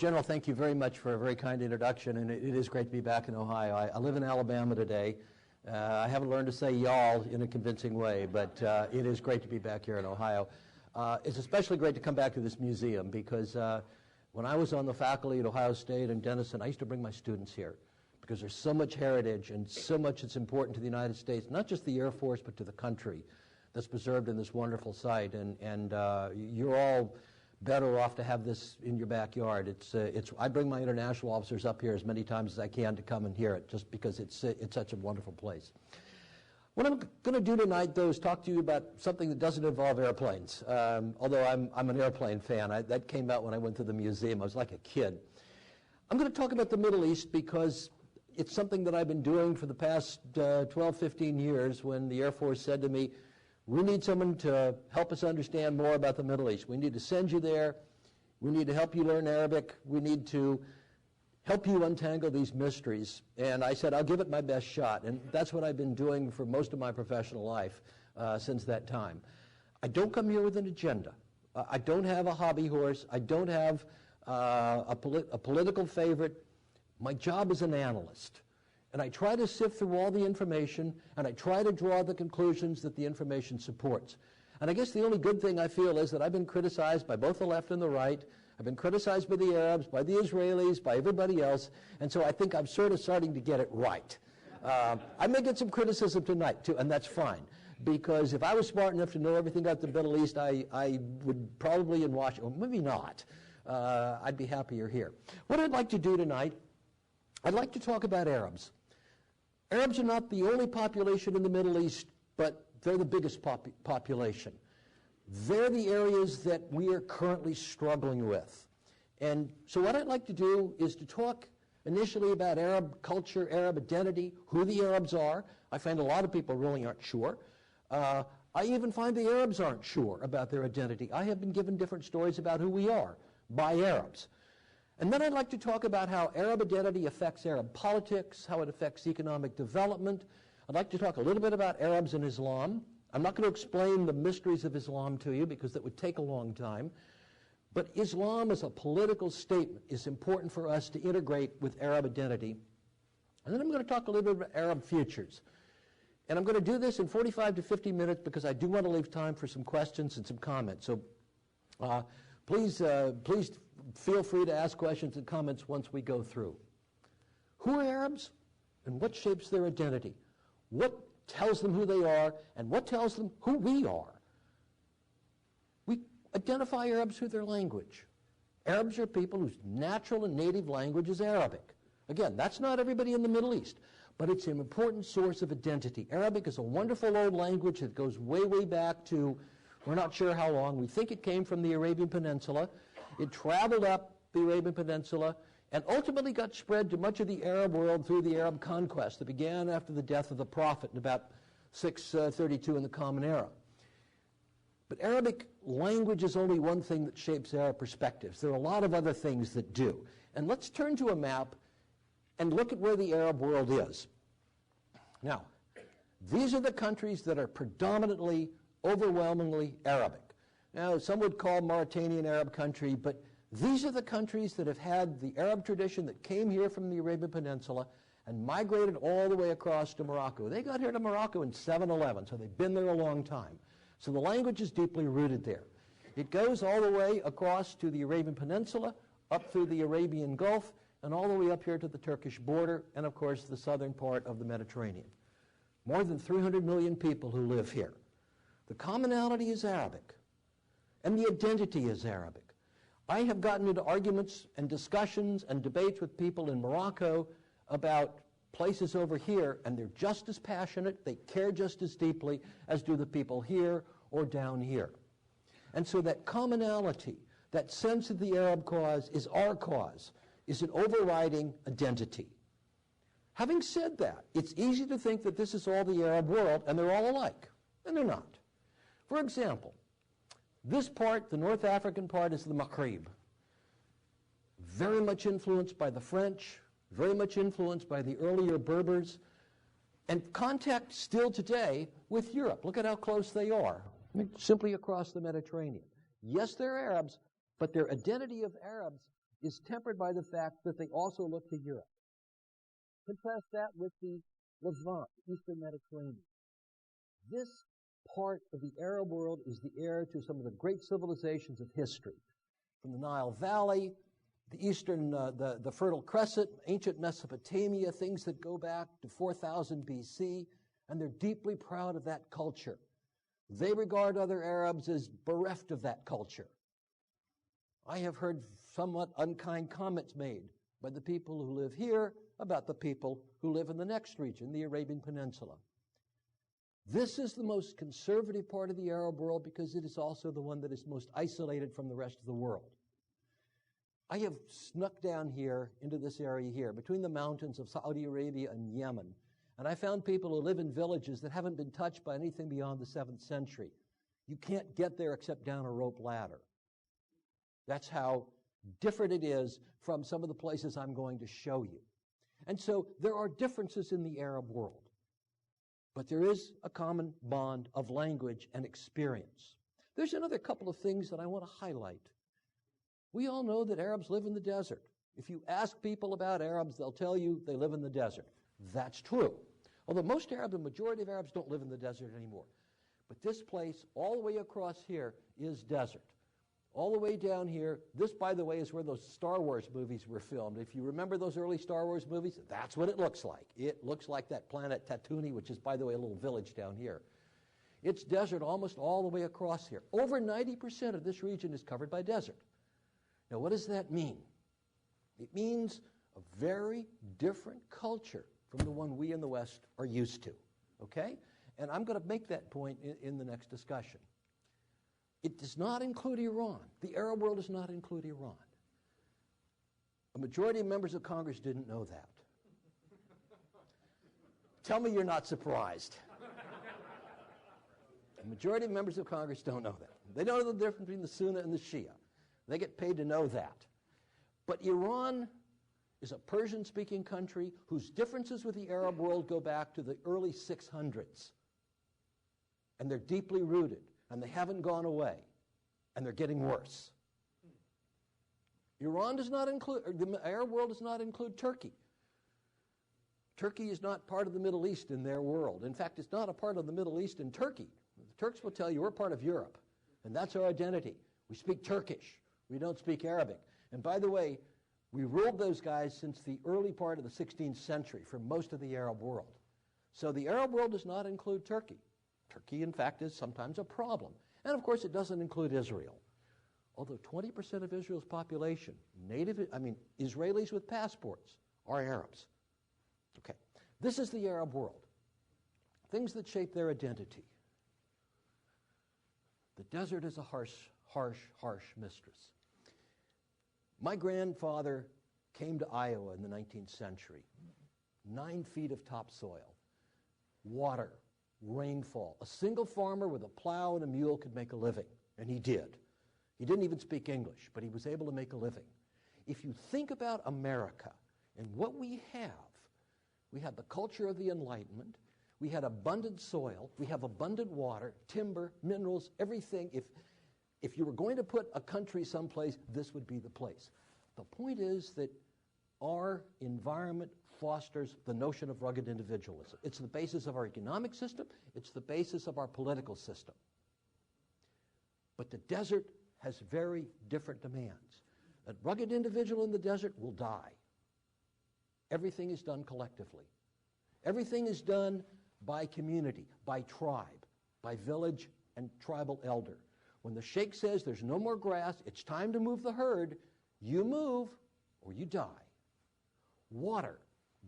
General, thank you very much for a very kind introduction, and it is great to be back in Ohio. I live in Alabama today. I haven't learned to say y'all in a convincing way, but it is great to be back here in Ohio. It's especially great to come back to this museum because when I was on the faculty at Ohio State and Denison, I used to bring my students here because there's so much heritage and so much that's important to the United States, not just the Air Force, but to the country that's preserved in this wonderful site. And you're all better off to have this in your backyard. I bring my international officers up here as many times as I can to come and hear it, just because it's such a wonderful place. What I'm going to do tonight, though, is talk to you about something that doesn't involve airplanes. Although I'm an airplane fan. That came out when I went to the museum. I was like a kid. I'm going to talk about the Middle East because it's something that I've been doing for the past 12, 15 years when the Air Force said to me, we need someone to help us understand more about the Middle East. We need to send you there. We need to help you learn Arabic. We need to help you untangle these mysteries. And I said, I'll give it my best shot. And that's what I've been doing for most of my professional life since that time. I don't come here with an agenda. I don't have a hobby horse. I don't have a political favorite. My job is an analyst. And I try to sift through all the information, and I try to draw the conclusions that the information supports. And I guess the only good thing I feel is that I've been criticized by both the left and the right. I've been criticized by the Arabs, by the Israelis, by everybody else, and so I think I'm sort of starting to get it right. I may get some criticism tonight, too, and that's fine, because if I was smart enough to know everything about the Middle East, I would probably in Washington, or maybe not. I'd be happier here. What I'd like to do tonight, I'd like to talk about Arabs. Arabs are not the only population in the Middle East, but they're the biggest population. They're the areas that we are currently struggling with. And so what I'd like to do is to talk initially about Arab culture, Arab identity, who the Arabs are. I find a lot of people really aren't sure. I even find the Arabs aren't sure about their identity. I have been given different stories about who we are by Arabs. And then I'd like to talk about how Arab identity affects Arab politics, how it affects economic development. I'd like to talk a little bit about Arabs and Islam. I'm not going to explain the mysteries of Islam to you because that would take a long time. But Islam as a political statement is important for us to integrate with Arab identity. And then I'm going to talk a little bit about Arab futures. And I'm going to do this in 45 to 50 minutes because I do want to leave time for some questions and some comments. So please feel free to ask questions and comments once we go through. Who are Arabs and what shapes their identity? What tells them who they are and what tells them who we are? We identify Arabs through their language. Arabs are people whose natural and native language is Arabic. Again, that's not everybody in the Middle East, but it's an important source of identity. Arabic is a wonderful old language that goes way, way back to, we're not sure how long. We think it came from the Arabian Peninsula. It traveled up the Arabian Peninsula and ultimately got spread to much of the Arab world through the Arab conquest that began after the death of the Prophet in about 632 in the Common Era. But Arabic language is only one thing that shapes Arab perspectives. There are a lot of other things that do. And let's turn to a map and look at where the Arab world is. Now, these are the countries that are predominantly, overwhelmingly Arabic. Now, some would call Mauritania an Arab country, but these are the countries that have had the Arab tradition that came here from the Arabian Peninsula and migrated all the way across to Morocco. They got here to Morocco in 711, so they've been there a long time. So the language is deeply rooted there. It goes all the way across to the Arabian Peninsula, up through the Arabian Gulf, and all the way up here to the Turkish border, and of course the southern part of the Mediterranean. More than 300 million people who live here. The commonality is Arabic. And the identity is Arabic. I have gotten into arguments and discussions and debates with people in Morocco about places over here, and they're just as passionate, they care just as deeply as do the people here or down here. And so that commonality, that sense of the Arab cause is our cause, is an overriding identity. Having said that, it's easy to think that this is all the Arab world and they're all alike, and they're not. For example, this part, the North African part, is the Maghreb. Very much influenced by the French, very much influenced by the earlier Berbers, and contact still today with Europe. Look at how close they are, simply across the Mediterranean. Yes, they're Arabs, but their identity of Arabs is tempered by the fact that they also look to Europe. Contrast that with the Levant, Eastern Mediterranean. This part of the Arab world is the heir to some of the great civilizations of history. From the Nile Valley, the Eastern, the Fertile Crescent, ancient Mesopotamia, things that go back to 4000 BC, and they're deeply proud of that culture. They regard other Arabs as bereft of that culture. I have heard somewhat unkind comments made by the people who live here about the people who live in the next region, the Arabian Peninsula. This is the most conservative part of the Arab world because it is also the one that is most isolated from the rest of the world. I have snuck down here into this area here, between the mountains of Saudi Arabia and Yemen, and I found people who live in villages that haven't been touched by anything beyond the 7th century. You can't get there except down a rope ladder. That's how different it is from some of the places I'm going to show you. And so there are differences in the Arab world, but there is a common bond of language and experience. There's another couple of things that I want to highlight. We all know that Arabs live in the desert. If you ask people about Arabs, they'll tell you they live in the desert. That's true. Although most Arabs, the majority of Arabs don't live in the desert anymore. But this place, all the way across here, is desert. All the way down here, this, by the way, is where those Star Wars movies were filmed. If you remember those early Star Wars movies, that's what it looks like. It looks like that planet Tatooine, which is, by the way, a little village down here. It's desert almost all the way across here. Over 90% of this region is covered by desert. Now, what does that mean? It means a very different culture from the one we in the West are used to, okay? And I'm going to make that point in the next discussion. It does not include Iran. The Arab world does not include Iran. A majority of members of Congress didn't know that. Tell me you're not surprised. A majority of members of Congress don't know that. They don't know the difference between the Sunni and the Shia. They get paid to know that. But Iran is a Persian-speaking country whose differences with the Arab world go back to the early 600s. And they're deeply rooted. And they haven't gone away, and they're getting worse. Iran does not include, or the Arab world does not include Turkey. Turkey is not part of the Middle East in their world. In fact, it's not a part of the Middle East in Turkey. The Turks will tell you we're part of Europe, and that's our identity. We speak Turkish. We don't speak Arabic. And by the way, we ruled those guys since the early part of the 16th century for most of the Arab world. So the Arab world does not include Turkey. Turkey, in fact, is sometimes a problem. And, of course, it doesn't include Israel. Although 20% of Israel's population, Israelis with passports, are Arabs. Okay. This is the Arab world. Things that shape their identity. The desert is a harsh, harsh, harsh mistress. My grandfather came to Iowa in the 19th century. 9 feet of topsoil, water, rainfall. A single farmer with a plow and a mule could make a living, and he did. He didn't even speak English, but he was able to make a living. If you think about America and what we have the culture of the Enlightenment, we had abundant soil, we have abundant water, timber, minerals, everything. If you were going to put a country someplace, this would be the place. The point is that our environment fosters the notion of rugged individualism. It's the basis of our economic system. It's the basis of our political system. But the desert has very different demands. A rugged individual in the desert will die. Everything is done collectively. Everything is done by community, by tribe, by village and tribal elder. When the sheikh says there's no more grass, it's time to move the herd, you move or you die. Water.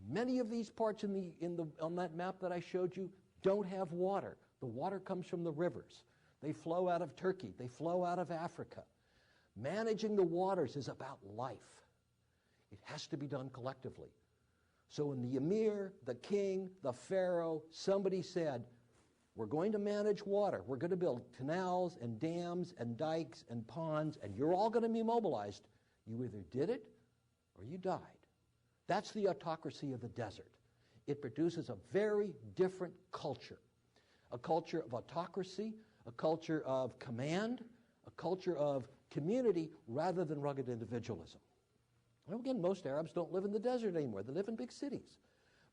Many of these parts on that map that I showed you don't have water. The water comes from the rivers. They flow out of Turkey. They flow out of Africa. Managing the waters is about life. It has to be done collectively. So when the emir, the king, the pharaoh, somebody said, we're going to manage water. We're going to build canals and dams and dikes and ponds, and you're all going to be mobilized. You either did it or you died. That's the autocracy of the desert. It produces a very different culture, a culture of autocracy, a culture of command, a culture of community rather than rugged individualism. And again, most Arabs don't live in the desert anymore. They live in big cities.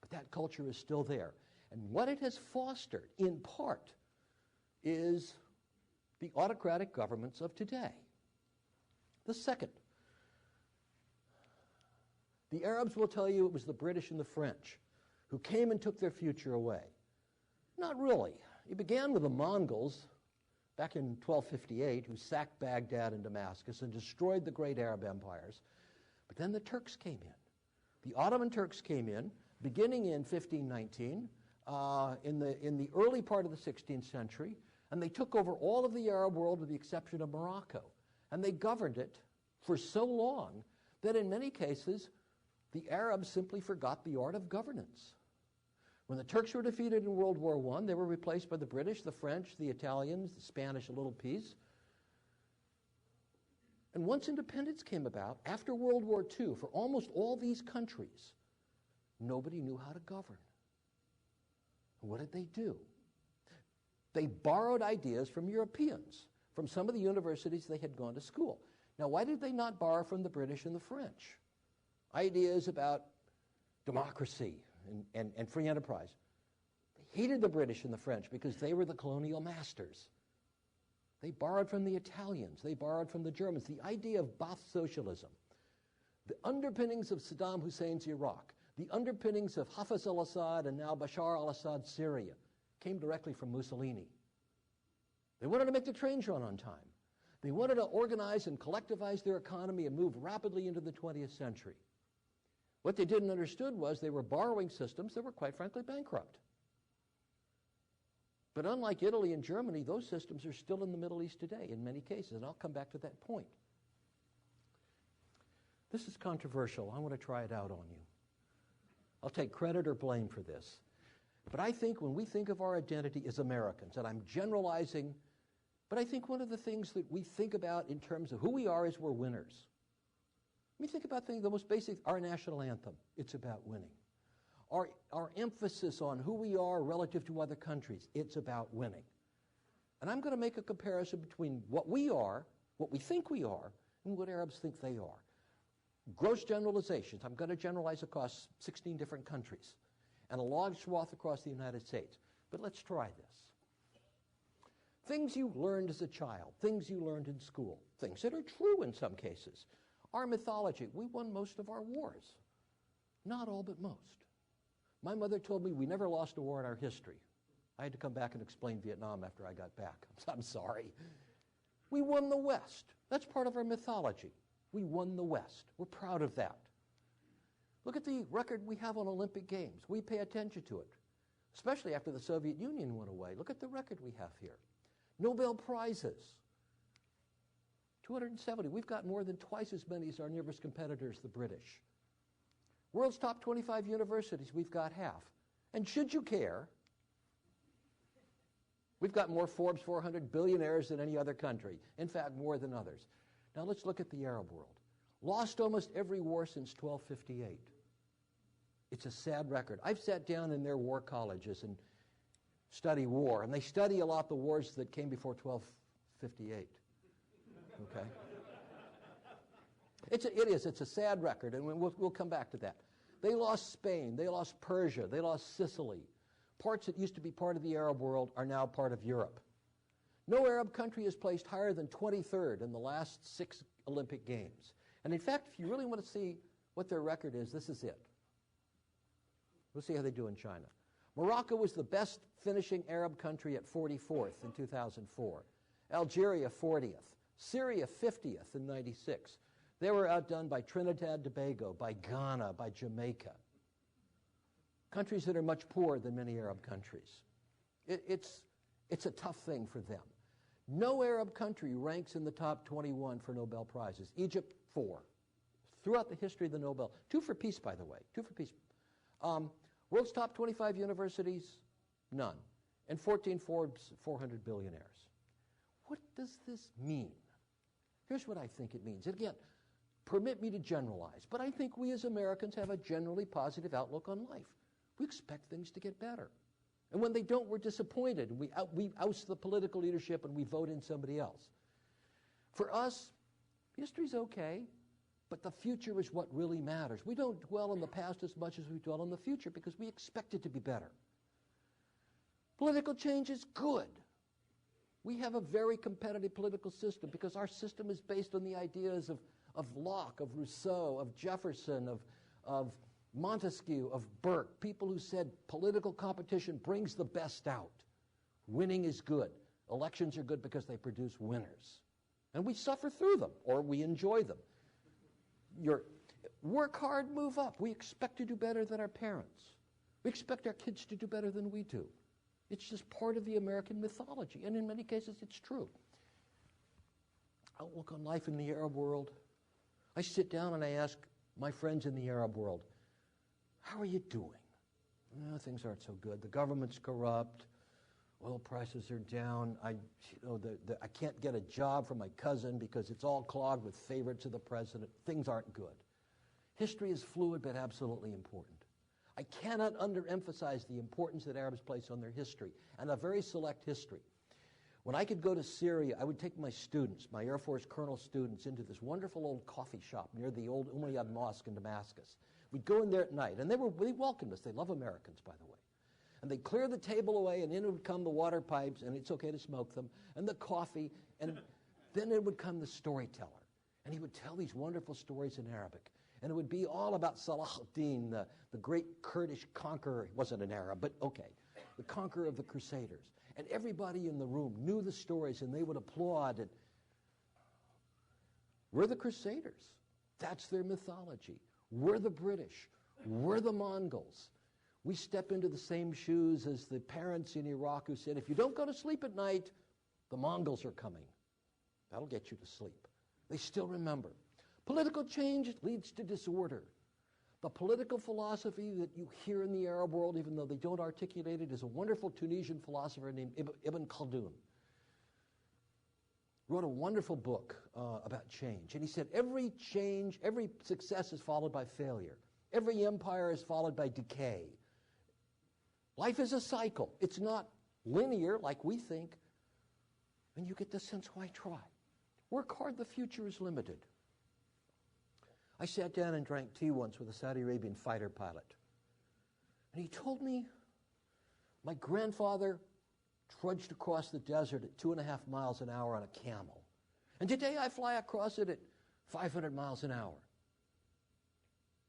But that culture is still there. And what it has fostered, in part, is the autocratic governments of today. The second, the Arabs will tell you it was the British and the French who came and took their future away. Not really. It began with the Mongols back in 1258, who sacked Baghdad and Damascus and destroyed the great Arab empires. But then the Turks came in. The Ottoman Turks came in, beginning in 1519, in the early part of the 16th century, and they took over all of the Arab world with the exception of Morocco. And they governed it for so long that in many cases, the Arabs simply forgot the art of governance. When the Turks were defeated in World War I, they were replaced by the British, the French, the Italians, the Spanish, a little piece. And once independence came about, after World War II, for almost all these countries, nobody knew how to govern. And what did they do? They borrowed ideas from Europeans, from some of the universities they had gone to school. Now, why did they not borrow from the British and the French? Ideas about democracy and free enterprise. They hated the British and the French because they were the colonial masters. They borrowed from the Italians. They borrowed from the Germans. The idea of Ba'ath socialism, the underpinnings of Saddam Hussein's Iraq, the underpinnings of Hafez al-Assad and now Bashar al-Assad's Syria came directly from Mussolini. They wanted to make the trains run on time. They wanted to organize and collectivize their economy and move rapidly into the 20th century. What they didn't understand was they were borrowing systems that were, quite frankly, bankrupt. But unlike Italy and Germany, those systems are still in the Middle East today in many cases, and I'll come back to that point. This is controversial. I want to try it out on you. I'll take credit or blame for this. But I think when we think of our identity as Americans, and I'm generalizing, but I think one of the things that we think about in terms of who we are is we're winners. Let me think about the most basic, our national anthem. It's about winning. Our emphasis on who we are relative to other countries, it's about winning. And I'm going to make a comparison between what we are, what we think we are, and what Arabs think they are. Gross generalizations. I'm going to generalize across 16 different countries and a large swath across the United States. But let's try this. Things you learned as a child, things you learned in school, things that are true in some cases. Our mythology, we won most of our wars. Not all, but most. My mother told me we never lost a war in our history. I had to come back and explain Vietnam after I got back. I'm sorry. We won the West. That's part of our mythology. We won the West. We're proud of that. Look at the record we have on Olympic Games. We pay attention to it, especially after the Soviet Union went away. Look at the record we have here. Nobel Prizes. 270. We've got more than twice as many as our nearest competitors, the British. World's top 25 universities, we've got half. And should you care, we've got more Forbes 400 billionaires than any other country. In fact, more than others. Now let's look at the Arab world. Lost almost every war since 1258. It's a sad record. I've sat down in their war colleges and study war, and they study a lot the wars that came before 1258. Okay? It's a sad record, and we'll come back to that. They lost Spain, they lost Persia, they lost Sicily. Parts that used to be part of the Arab world are now part of Europe. No Arab country has placed higher than 23rd in the last 6 Olympic Games. And in fact, if you really want to see what their record is, this is it. We'll see how they do in China. Morocco was the best finishing Arab country at 44th in 2004. Algeria, 40th. Syria, 50th in 96. They were outdone by Trinidad and Tobago, by Ghana, by Jamaica. Countries that are much poorer than many Arab countries. It's a tough thing for them. No Arab country ranks in the top 21 for Nobel Prizes. Egypt, 4. Throughout the history of the Nobel. 2 for peace, by the way. 2 for peace. World's top 25 universities, none. And 14 Forbes 400 billionaires. What does this mean? Here's what I think it means. And again, permit me to generalize, but I think we as Americans have a generally positive outlook on life. We expect things to get better. And when they don't, we're disappointed. We oust the political leadership and we vote in somebody else. For us, history's okay. But the future is what really matters. We don't dwell on the past as much as we dwell on the future because we expect it to be better. Political change is good. We have a very competitive political system because our system is based on the ideas of Locke, of Rousseau, of Jefferson, of Montesquieu, of Burke, people who said political competition brings the best out. Winning is good. Elections are good because they produce winners. And we suffer through them, or we enjoy them. Work hard, move up. We expect to do better than our parents. We expect our kids to do better than we do. It's just part of the American mythology, and in many cases it's true. Outlook on life in the Arab world. I sit down and I ask my friends in the Arab world, how are you doing? Things aren't so good. The government's corrupt. Oil prices are down. I can't get a job for my cousin because it's all clogged with favorites of the president. Things aren't good. History is fluid but absolutely important. I cannot underemphasize the importance that Arabs place on their history, and a very select history. When I could go to Syria, I would take my students, my Air Force Colonel students, into this wonderful old coffee shop near the old Umayyad Mosque in Damascus. We'd go in there at night, and they welcomed us. They love Americans, by the way. And they'd clear the table away, and in would come the water pipes, and it's okay to smoke them, and the coffee, and then it would come the storyteller. And he would tell these wonderful stories in Arabic. And it would be all about Salah ad-Din, the great Kurdish conqueror. He wasn't an Arab, but okay, the conqueror of the Crusaders. And everybody in the room knew the stories, and they would applaud. And we're the Crusaders. That's their mythology. We're the British. We're the Mongols. We step into the same shoes as the parents in Iraq who said, if you don't go to sleep at night, the Mongols are coming. That'll get you to sleep. They still remember. Political change leads to disorder. The political philosophy that you hear in the Arab world, even though they don't articulate it, is a wonderful Tunisian philosopher named Ibn Khaldun. Wrote a wonderful book about change. And he said, every change, every success is followed by failure. Every empire is followed by decay. Life is a cycle. It's not linear like we think. And you get the sense, why try? Work hard, the future is limited. I sat down and drank tea once with a Saudi Arabian fighter pilot. And he told me my grandfather trudged across the desert at 2.5 miles an hour on a camel. And today I fly across it at 500 miles an hour.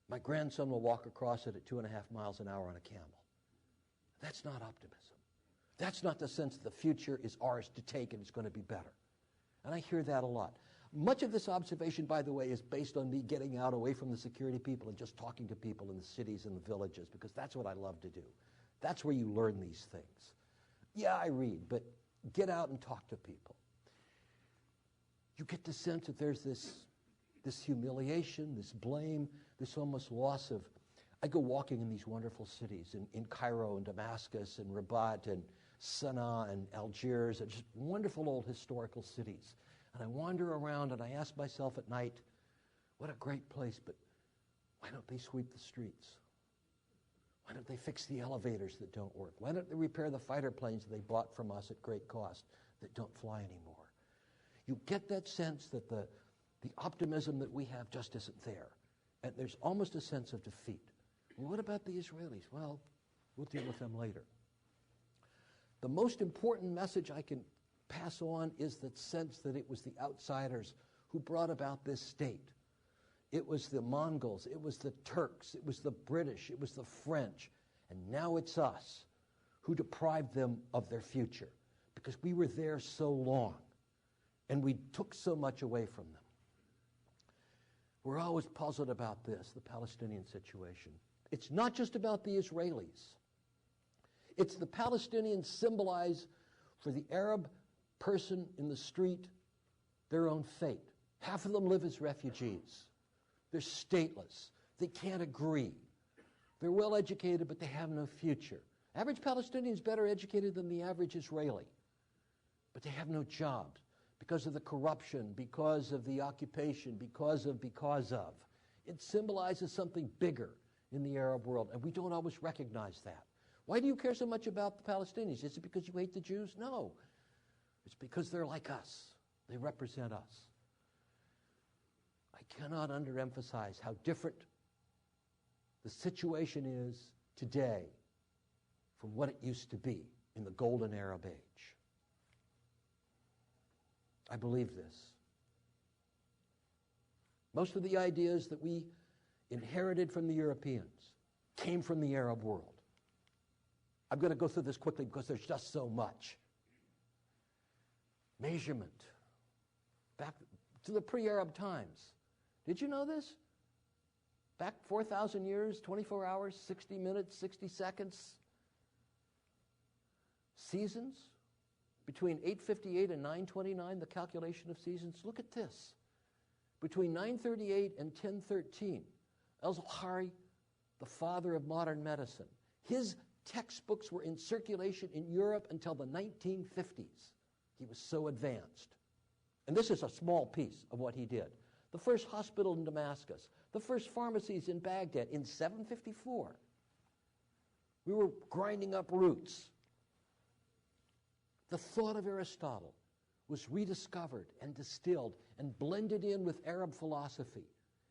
My grandson will walk across it at 2.5 miles an hour on a camel. That's not optimism. That's not the sense that the future is ours to take and it's going to be better. And I hear that a lot. Much of this observation, by the way, is based on me getting out away from the security people and just talking to people in the cities and the villages, because that's what I love to do. That's where you learn these things. Yeah, I read, but get out and talk to people. You get the sense that there's this humiliation, this blame, this almost loss of... I go walking in these wonderful cities, in Cairo and Damascus and Rabat and Sana'a and Algiers, and just wonderful old historical cities. And I wander around and I ask myself at night, what a great place, but why don't they sweep the streets? Why don't they fix the elevators that don't work? Why don't they repair the fighter planes that they bought from us at great cost that don't fly anymore? You get that sense that the optimism that we have just isn't there. And there's almost a sense of defeat. Well, what about the Israelis? Well, we'll deal with them later. The most important message I can pass on is the sense that it was the outsiders who brought about this state. It was the Mongols, it was the Turks, it was the British, it was the French, and now it's us who deprived them of their future because we were there so long and we took so much away from them. We're always puzzled about this, the Palestinian situation. It's not just about the Israelis. It's the Palestinians symbolize for the Arab person in the street their own fate. Half of them live as refugees. They're stateless. They can't agree. They're well educated, but they have no future. Average Palestinian is better educated than the average Israeli, but they have no jobs because of the corruption, because of the occupation, because of. It symbolizes something bigger in the Arab world, and we don't always recognize that. Why do you care so much about the Palestinians? Is it because you hate the Jews? No. It's because they're like us. They represent us. I I cannot underemphasize how different the situation is today from what it used to be in the golden Arab age. I believe this. Most of the ideas that we inherited from the Europeans came from the Arab world. I'm going to go through this quickly because there's just so much. Measurement. Back to the pre-Arab times. Did you know this? Back 4,000 years, 24 hours, 60 minutes, 60 seconds. Seasons. Between 8:58 and 9:29, the calculation of seasons. Look at this. Between 9:38 and 10:13, El-Zahari, the father of modern medicine, his textbooks were in circulation in Europe until the 1950s. He was so advanced. And this is a small piece of what he did. The first hospital in Damascus, the first pharmacies in Baghdad in 754. We were grinding up roots. The thought of Aristotle was rediscovered and distilled and blended in with Arab philosophy.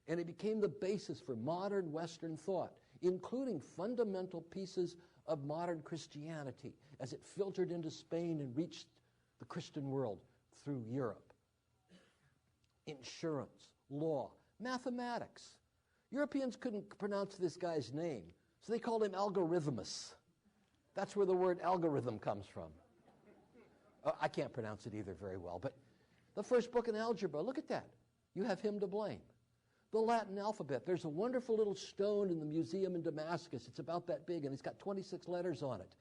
And it became the basis for modern Western thought, including fundamental pieces of modern Christianity as it filtered into Spain and reached the Christian world through Europe. Insurance, law, mathematics. Europeans couldn't pronounce this guy's name, so they called him Algorithmus. That's where the word algorithm comes from. I can't pronounce it either very well, but the first book in algebra, look at that. You have him to blame. The Latin alphabet, there's a wonderful little stone in the museum in Damascus. It's about that big, and it's got 26 letters on it.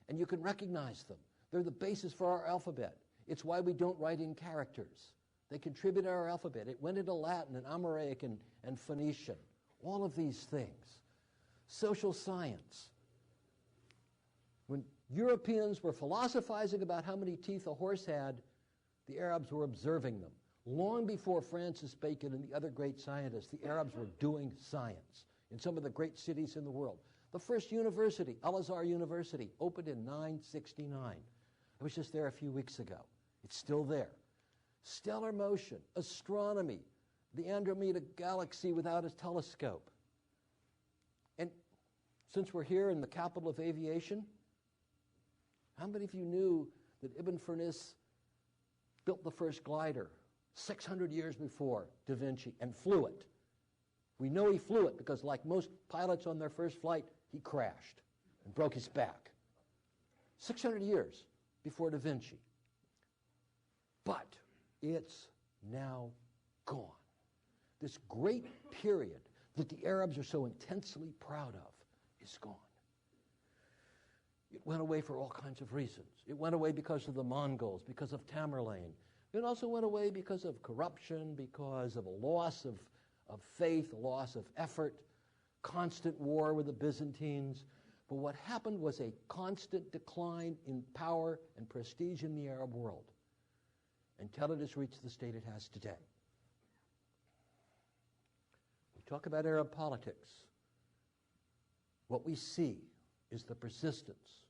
And you can recognize them. They're the basis for our alphabet. It's why we don't write in characters. They contribute to our alphabet. It went into Latin and Amharic and Phoenician. All of these things. Social science. When Europeans were philosophizing about how many teeth a horse had, the Arabs were observing them. Long before Francis Bacon and the other great scientists, the Arabs were doing science in some of the great cities in the world. The first university, Al-Azhar University, opened in 969. I was just there a few weeks ago. It's still there. Stellar motion, astronomy, the Andromeda galaxy without a telescope. And since we're here in the capital of aviation, how many of you knew that Ibn Firnas built the first glider 600 years before Da Vinci and flew it? We know he flew it because, like most pilots on their first flight, he crashed and broke his back. 600 years before Da Vinci. But it's now gone. This great period that the Arabs are so intensely proud of is gone. It went away for all kinds of reasons. It went away because of the Mongols, because of Tamerlane. It also went away because of corruption, because of a loss of faith, a loss of effort, constant war with the Byzantines. But what happened was a constant decline in power and prestige in the Arab world until it has reached the state it has today. We talk about Arab politics. What we see is the persistence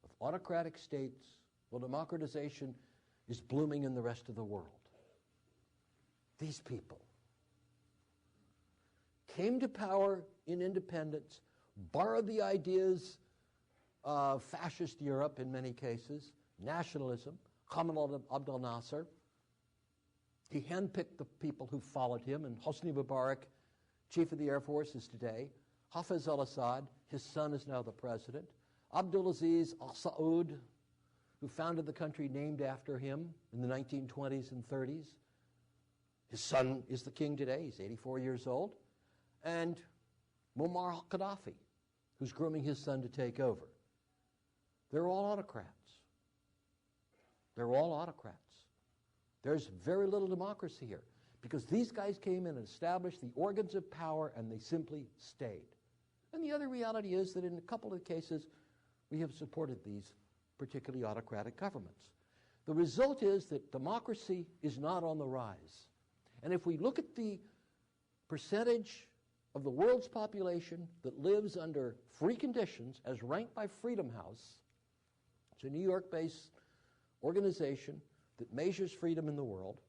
of autocratic states while democratization is blooming in the rest of the world. These people came to power in independence, borrowed the ideas of fascist Europe in many cases, nationalism, Gamal Abdel Nasser. He handpicked the people who followed him, and Hosni Mubarak, chief of the Air Forces today, Hafez al-Assad, his son is now the president, Abdulaziz al-Saud, who founded the country named after him in the 1920s and 30s. His son is the king today, he's 84 years old, and Muammar al-Gaddafi, who's grooming his son to take over. They're all autocrats. They're all autocrats. There's very little democracy here because these guys came in and established the organs of power and they simply stayed. And the other reality is that in a couple of cases, we have supported these particularly autocratic governments. The result is that democracy is not on the rise. And if we look at the percentage of the world's population that lives under free conditions as ranked by Freedom House, it's a New York-based organization that measures freedom in the world.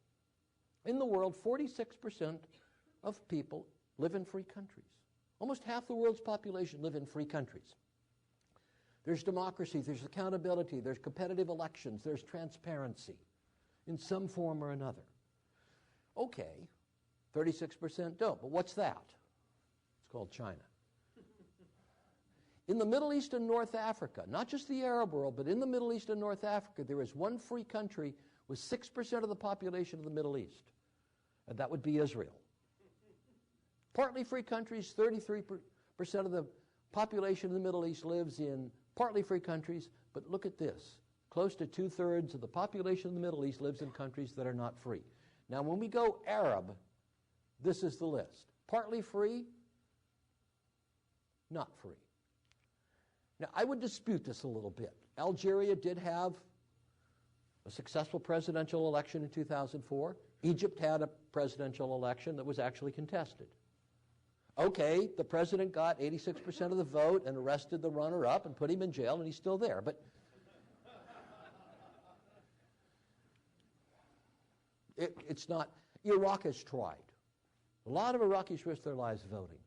In the world, 46% of people live in free countries. Almost half the world's population live in free countries. There's democracy, there's accountability, there's competitive elections, there's transparency in some form or another. Okay, 36% don't, but what's that? It's called China. In the Middle East and North Africa, not just the Arab world, but in the Middle East and North Africa, there is one free country with 6% of the population of the Middle East, and that would be Israel. Partly free countries, 33% of the population of the Middle East lives in partly free countries, but look at this. Close to 2/3 of the population of the Middle East lives in countries that are not free. Now, when we go Arab, this is the list. Partly free, not free. Now, I would dispute this a little bit. Algeria did have a successful presidential election in 2004. Egypt had a presidential election that was actually contested. Okay, the president got 86% of the vote and arrested the runner-up and put him in jail, and he's still there. But it's not. Iraq has tried. A lot of Iraqis risked their lives voting.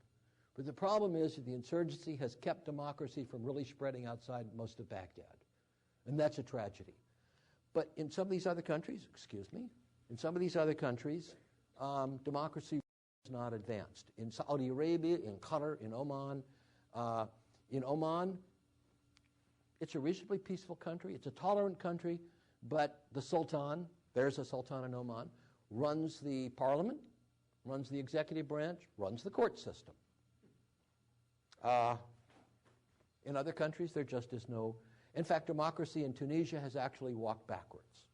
But the problem is that the insurgency has kept democracy from really spreading outside most of Baghdad. And that's a tragedy. But in some of these other countries, democracy is not advanced. In Saudi Arabia, in Qatar, in Oman, it's a reasonably peaceful country. It's a tolerant country, but the Sultan, there's a Sultan in Oman, runs the parliament, runs the executive branch, runs the court system. In other countries, there just is no. In fact, democracy in Tunisia has actually walked backwards.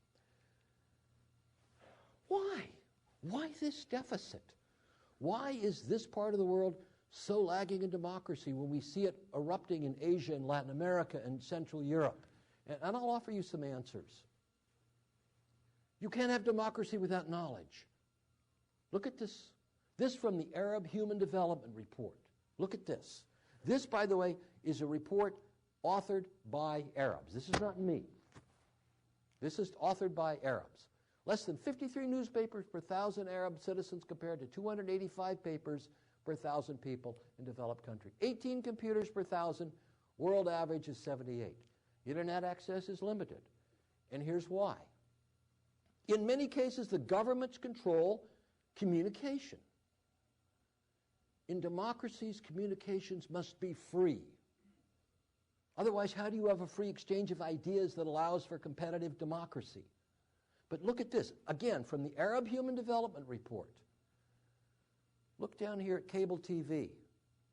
Why? Why this deficit? Why is this part of the world so lagging in democracy when we see it erupting in Asia and Latin America and Central Europe? And I'll offer you some answers. You can't have democracy without knowledge. Look at this. This from the Arab Human Development Report. Look at this. This, by the way, is a report authored by Arabs. This is not me. This is authored by Arabs. Less than 53 newspapers per 1,000 Arab citizens compared to 285 papers per 1,000 people in developed countries. 18 computers per 1,000. World average is 78. Internet access is limited. And here's why. In many cases, the governments control communication. In democracies, communications must be free. Otherwise, how do you have a free exchange of ideas that allows for competitive democracy? But look at this, again, from the Arab Human Development Report. Look down here at cable TV.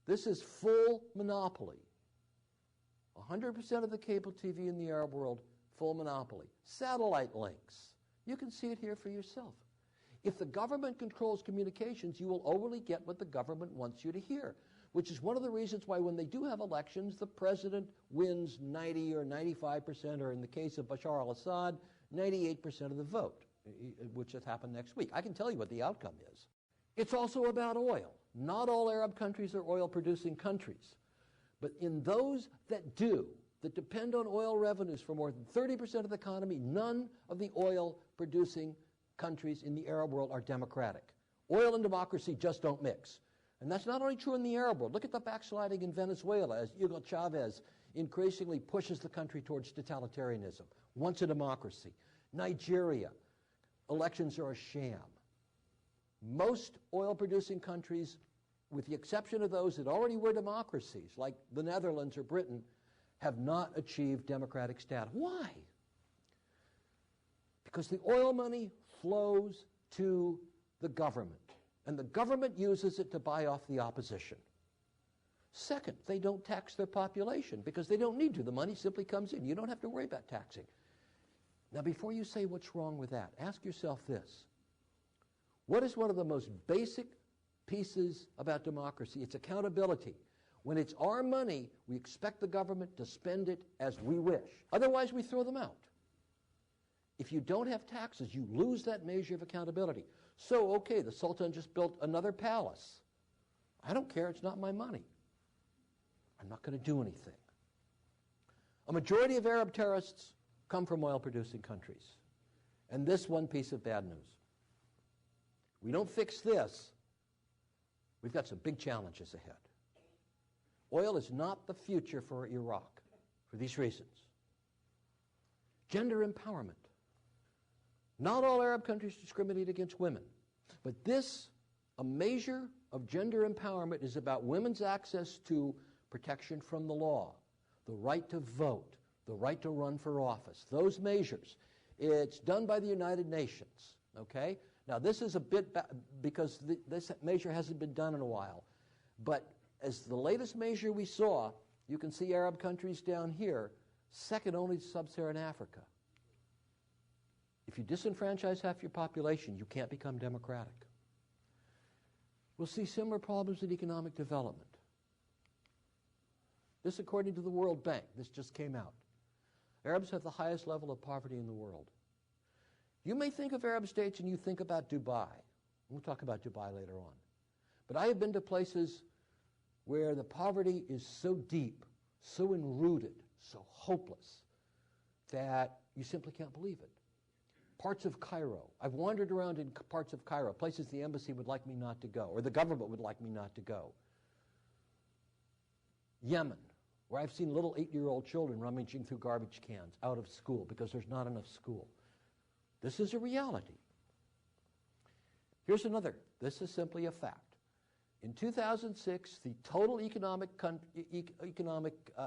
This is full monopoly. 100% of the cable TV in the Arab world, full monopoly. Satellite links. You can see it here for yourself. If the government controls communications, you will only get what the government wants you to hear, which is one of the reasons why when they do have elections, the president wins 90 or 95%, or in the case of Bashar al-Assad, 98% of the vote, which has happened next week. I can tell you what the outcome is. It's also about oil. Not all Arab countries are oil-producing countries. But in those that do, that depend on oil revenues for more than 30% of the economy, none of the oil-producing countries in the Arab world are democratic. Oil and democracy just don't mix. And that's not only true in the Arab world. Look at the backsliding in Venezuela as Hugo Chavez increasingly pushes the country towards totalitarianism, once a democracy. Nigeria, elections are a sham. Most oil-producing countries, with the exception of those that already were democracies, like the Netherlands or Britain, have not achieved democratic status. Why? Because the oil money flows to the government, and the government uses it to buy off the opposition. Second, they don't tax their population because they don't need to. The money simply comes in. You don't have to worry about taxing. Now, before you say what's wrong with that, ask yourself this. What is one of the most basic pieces about democracy? It's accountability. When it's our money, we expect the government to spend it as we wish. Otherwise, we throw them out. If you don't have taxes, you lose that measure of accountability. So, okay, the Sultan just built another palace. I don't care, it's not my money. I'm not going to do anything. A majority of Arab terrorists come from oil-producing countries. And this one piece of bad news. We don't fix this, We've got some big challenges ahead. Oil is not the future for Iraq for these reasons. Gender empowerment. Not all Arab countries discriminate against women, but a measure of gender empowerment is about women's access to protection from the law, the right to vote, the right to run for office. Those measures. It's done by the United Nations, okay? Now, this is a bit because this measure hasn't been done in a while. But as the latest measure we saw, you can see Arab countries down here, second only to sub-Saharan Africa. If you disenfranchise half your population, you can't become democratic. We'll see similar problems in economic development. This according to the World Bank. This just came out. Arabs have the highest level of poverty in the world. You may think of Arab states and you think about Dubai. We'll talk about Dubai later on. But I have been to places where the poverty is so deep, so enrooted, so hopeless, that you simply can't believe it. Parts of Cairo. I've wandered around in parts of Cairo, places the embassy would like me not to go, or the government would like me not to go. Yemen, where I've seen little 8-year-old children rummaging through garbage cans out of school because there's not enough school. This is a reality. Here's another. This is simply a fact. In 2006, the total economic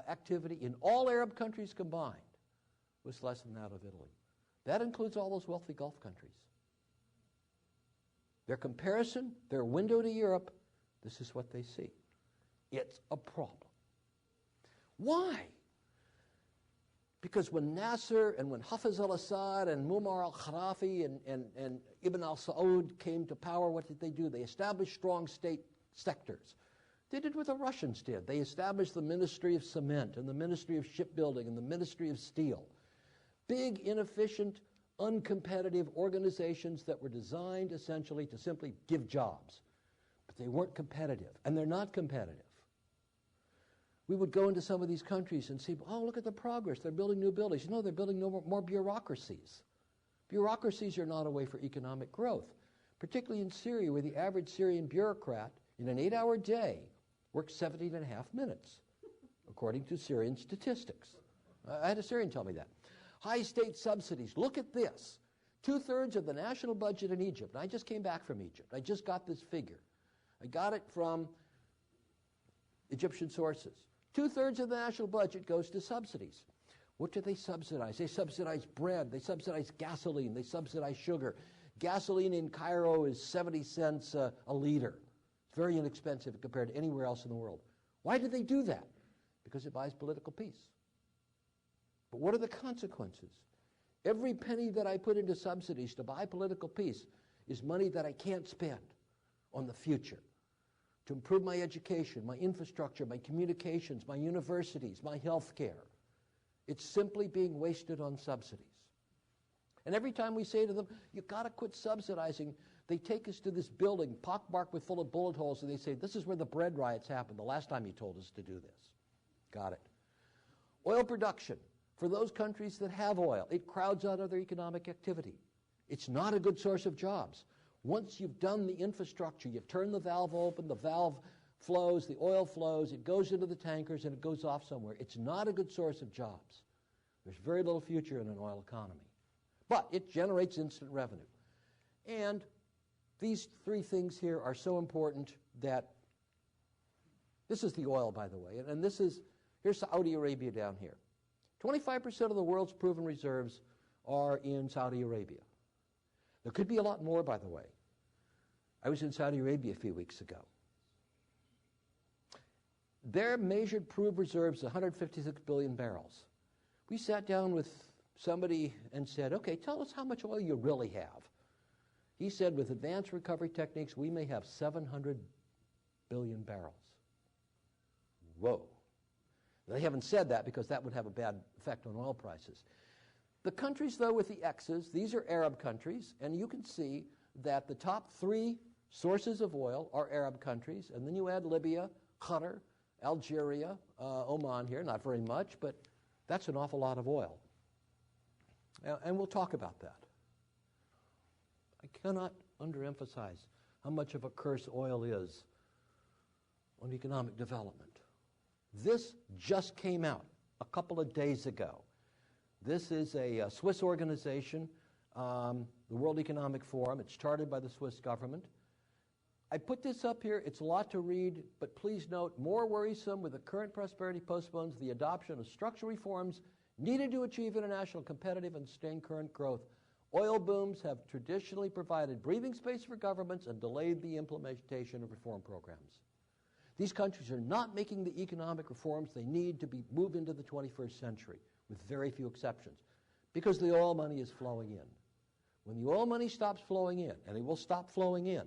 activity in all Arab countries combined was less than that of Italy. That includes all those wealthy Gulf countries. Their comparison, their window to Europe, this is what they see. It's a problem. Why? Because when Nasser and when Hafez al-Assad and Muammar al-Gaddafi and Ibn al-Saud came to power, what did they do? They established strong state sectors. They did what the Russians did. They established the Ministry of Cement and the Ministry of Shipbuilding and the Ministry of Steel. Big, inefficient, uncompetitive organizations that were designed essentially to simply give jobs. But they weren't competitive, and they're not competitive. We would go into some of these countries and see, oh, look at the progress. They're building new buildings. No, they're building more bureaucracies. Bureaucracies are not a way for economic growth, particularly in Syria, where the average Syrian bureaucrat in an 8-hour day works 17 and a half minutes, according to Syrian statistics. I had a Syrian tell me that. High state subsidies. Look at this. 2/3 of the national budget in Egypt. And I just came back from Egypt. I just got this figure. I got it from Egyptian sources. 2/3 of the national budget goes to subsidies. What do they subsidize? They subsidize bread. They subsidize gasoline. They subsidize sugar. Gasoline in Cairo is 70 cents a liter. It's very inexpensive compared to anywhere else in the world. Why do they do that? Because it buys political peace. But what are the consequences? Every penny that I put into subsidies to buy political peace is money that I can't spend on the future to improve my education, my infrastructure, my communications, my universities, my health care. It's simply being wasted on subsidies. And every time we say to them, you've got to quit subsidizing, they take us to this building, pockmarked with full of bullet holes, and they say, this is where the bread riots happened the last time you told us to do this. Got it. Oil production. For those countries that have oil, it crowds out other economic activity. It's not a good source of jobs. Once you've done the infrastructure, you've turned the valve open, the valve flows, the oil flows, it goes into the tankers, and it goes off somewhere. It's not a good source of jobs. There's very little future in an oil economy. But it generates instant revenue. And these three things here are so important that this is the oil, by the way, and here's Saudi Arabia down here. 25% of the world's proven reserves are in Saudi Arabia. There could be a lot more, by the way. I was in Saudi Arabia a few weeks ago. Their measured proved reserves, 156 billion barrels. We sat down with somebody and said, okay, tell us how much oil you really have. He said, with advanced recovery techniques, we may have 700 billion barrels. Whoa. They haven't said that because that would have a bad effect on oil prices. The countries, though, with the X's, these are Arab countries, and you can see that the top 3 sources of oil are Arab countries, and then you add Libya, Qatar, Algeria, Oman here, not very much, but that's an awful lot of oil. And we'll talk about that. I cannot underemphasize how much of a curse oil is on economic development. This just came out a couple of days ago. This is a Swiss organization, the World Economic Forum. It's chartered by the Swiss government. I put this up here. It's a lot to read, but please note, more worrisome with the current prosperity postpones the adoption of structural reforms needed to achieve international competitive and sustained current growth. Oil booms have traditionally provided breathing space for governments and delayed the implementation of reform programs. These countries are not making the economic reforms they need to move into the 21st century, with very few exceptions, because the oil money is flowing in. When the oil money stops flowing in, and it will stop flowing in,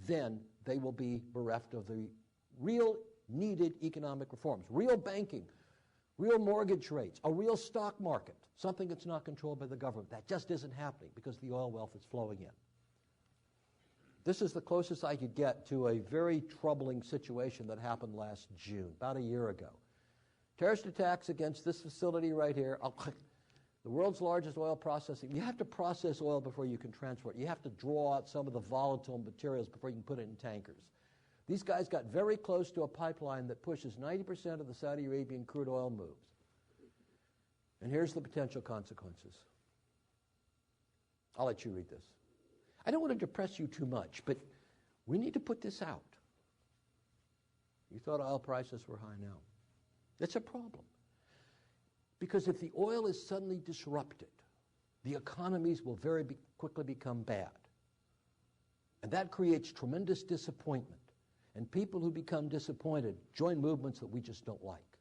then they will be bereft of the real needed economic reforms, real banking, real mortgage rates, a real stock market, something that's not controlled by the government. That just isn't happening because the oil wealth is flowing in. This is the closest I could get to a very troubling situation that happened last June, about a year ago. Terrorist attacks against this facility right here, the world's largest oil processing. You have to process oil before you can transport. You have to draw out some of the volatile materials before you can put it in tankers. These guys got very close to a pipeline that pushes 90% of the Saudi Arabian crude oil moves. And here's the potential consequences. I'll let you read this. I don't want to depress you too much, but we need to put this out. You thought oil prices were high now. That's a problem. Because if the oil is suddenly disrupted, the economies will very quickly become bad. And that creates tremendous disappointment. And people who become disappointed join movements that we just don't like.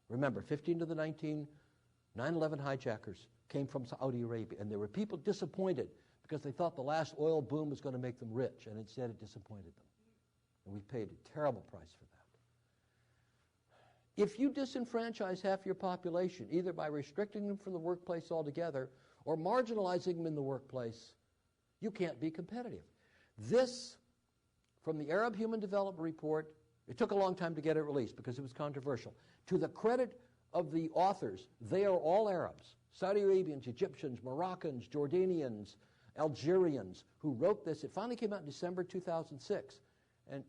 Remember, 15 to the 19, 9/11 hijackers came from Saudi Arabia, and there were people disappointed because they thought the last oil boom was going to make them rich, and instead it disappointed them. And we paid a terrible price for that. If you disenfranchise half your population, either by restricting them from the workplace altogether or marginalizing them in the workplace, you can't be competitive. This, from the Arab Human Development Report, it took a long time to get it released because it was controversial. To the credit of the authors, they are all Arabs, Saudi Arabians, Egyptians, Moroccans, Jordanians, Algerians, who wrote this. It finally came out in December 2006. And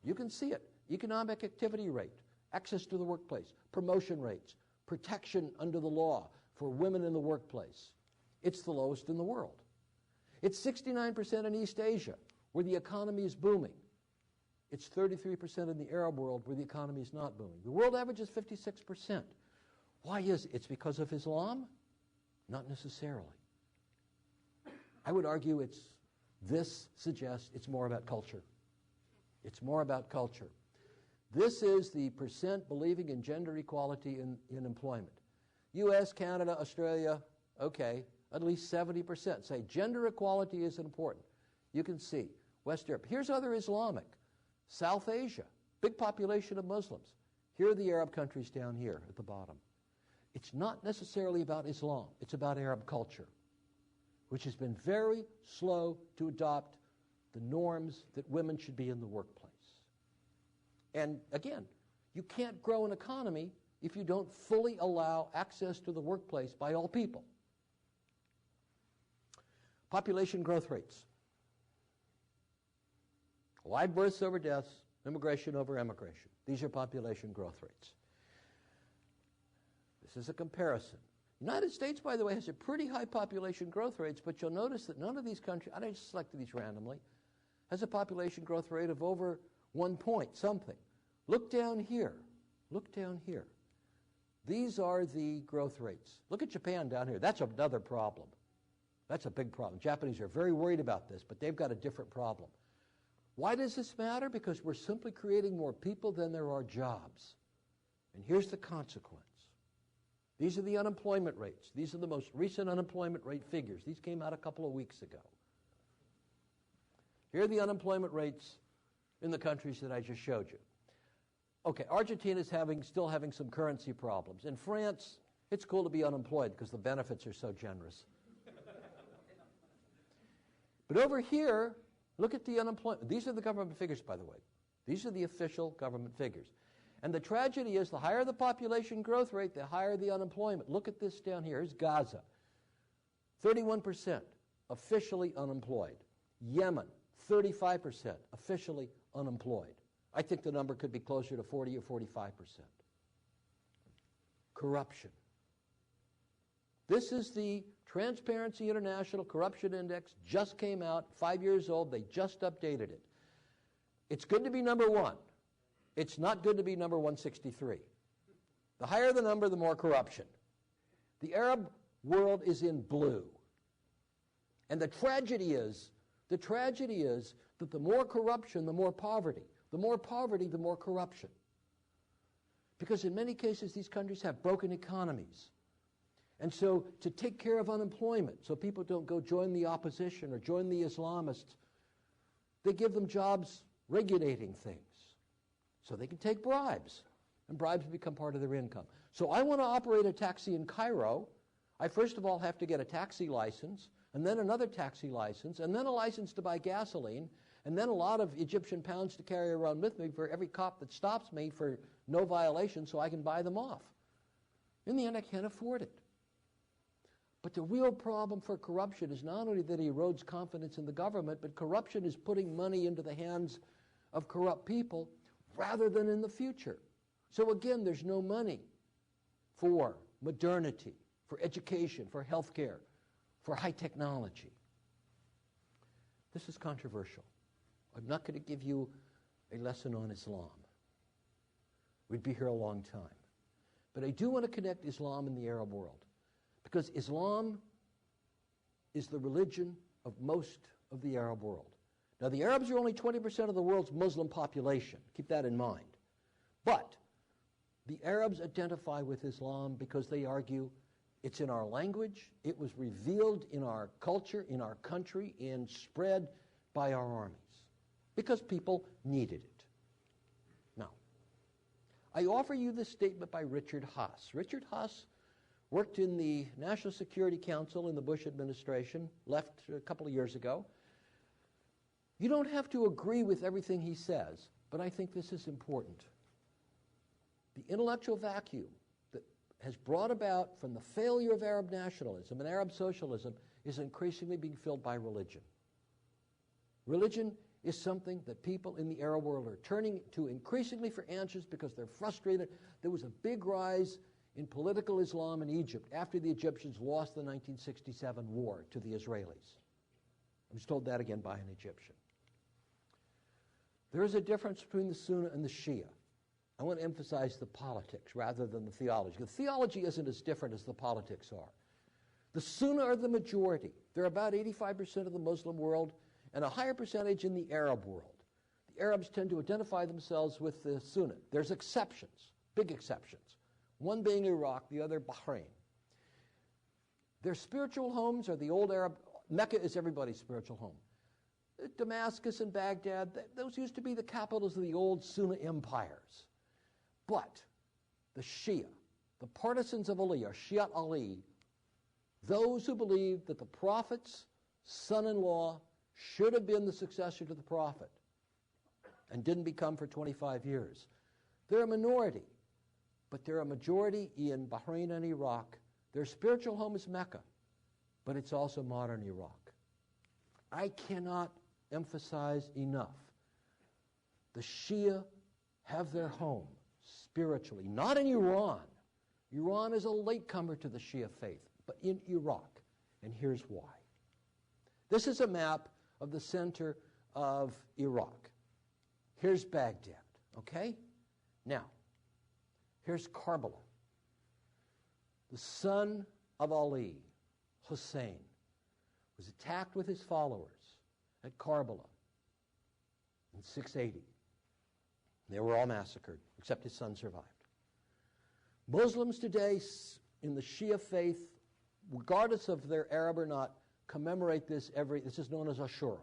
you can see it. Economic activity rate, access to the workplace, promotion rates, protection under the law for women in the workplace. It's the lowest in the world. It's 69% in East Asia, where the economy is booming. It's 33% in the Arab world, where the economy is not booming. The world average is 56%. Why is it? It's because of Islam? Not necessarily. I would argue this suggests it's more about culture. It's more about culture. This is the percent believing in gender equality in employment. U.S., Canada, Australia, okay, at least 70% say gender equality is important. You can see West Europe. Here's other Islamic. South Asia, big population of Muslims. Here are the Arab countries down here at the bottom. It's not necessarily about Islam. It's about Arab culture, which has been very slow to adopt the norms that women should be in the workplace. And again, you can't grow an economy if you don't fully allow access to the workplace by all people. Population growth rates. Live births over deaths, immigration over emigration. These are population growth rates. This is a comparison. The United States, by the way, has a pretty high population growth rates, but you'll notice that none of these countries, I just selected these randomly, has a population growth rate of over 1 point something. Look down here. Look down here. These are the growth rates. Look at Japan down here. That's another problem. That's a big problem. Japanese are very worried about this, but they've got a different problem. Why does this matter? Because we're simply creating more people than there are jobs. And here's the consequence. These are the unemployment rates. These are the most recent unemployment rate figures. These came out a couple of weeks ago. Here are the unemployment rates in the countries that I just showed you. Okay, Argentina's still having some currency problems. In France, it's cool to be unemployed because the benefits are so generous. But over here, look at the unemployment. These are the government figures, by the way. These are the official government figures. And the tragedy is the higher the population growth rate, the higher the unemployment. Look at this down here. Here's Gaza. 31% officially unemployed. Yemen, 35% officially unemployed. I think the number could be closer to 40 or 45%. Corruption. This is the Transparency International Corruption Index, just came out, 5 years old, they just updated it. It's good to be number 1. It's not good to be number 163. The higher the number, the more corruption. The Arab world is in blue. And the tragedy is that the more corruption, the more poverty. The more poverty, the more corruption. Because in many cases, these countries have broken economies. And so to take care of unemployment, so people don't go join the opposition or join the Islamists, they give them jobs regulating things. So they can take bribes, and bribes become part of their income. So I want to operate a taxi in Cairo. I first of all have to get a taxi license, and then another taxi license, and then a license to buy gasoline, and then a lot of Egyptian pounds to carry around with me for every cop that stops me for no violation so I can buy them off. In the end, I can't afford it. But the real problem for corruption is not only that it erodes confidence in the government, but corruption is putting money into the hands of corrupt people rather than in the future. So again, there's no money for modernity, for education, for healthcare, for high technology. This is controversial. I'm not going to give you a lesson on Islam. We'd be here a long time. But I do want to connect Islam and the Arab world, because Islam is the religion of most of the Arab world. Now, the Arabs are only 20% of the world's Muslim population. Keep that in mind. But the Arabs identify with Islam because they argue it's in our language, it was revealed in our culture, in our country, and spread by our armies, because people needed it. Now, I offer you this statement by Richard Haass. Richard Haass worked in the National Security Council in the Bush administration, left a couple of years ago. You don't have to agree with everything he says, but I think this is important. The intellectual vacuum that has brought about from the failure of Arab nationalism and Arab socialism is increasingly being filled by religion. Religion is something that people in the Arab world are turning to increasingly for answers because they're frustrated. There was a big rise in political Islam in Egypt after the Egyptians lost the 1967 war to the Israelis. I was told that again by an Egyptian. There is a difference between the Sunnah and the Shia. I want to emphasize the politics rather than the theology. The theology isn't as different as the politics are. The Sunnah are the majority. They're about 85% of the Muslim world and a higher percentage in the Arab world. The Arabs tend to identify themselves with the Sunnah. There's exceptions, big exceptions. One being Iraq, the other Bahrain. Their spiritual homes are the old Arab. Mecca is everybody's spiritual home. Damascus and Baghdad, those used to be the capitals of the old Sunni empires. But the Shia, the partisans of Ali, or Shiat Ali, those who believe that the Prophet's son-in-law should have been the successor to the Prophet and didn't become for 25 years. They're a minority, but they're a majority in Bahrain and Iraq. Their spiritual home is Mecca, but it's also modern Iraq. I cannot emphasize enough. The Shia have their home spiritually, not in Iran. Iran is a latecomer to the Shia faith, but in Iraq, and here's why. This is a map of the center of Iraq. Here's Baghdad, okay? Now, here's Karbala. The son of Ali, Hussein, was attacked with his followers at Karbala in 680. They were all massacred, except his son survived. Muslims today in the Shia faith, regardless of they're Arab or not, commemorate this this is known as Ashura.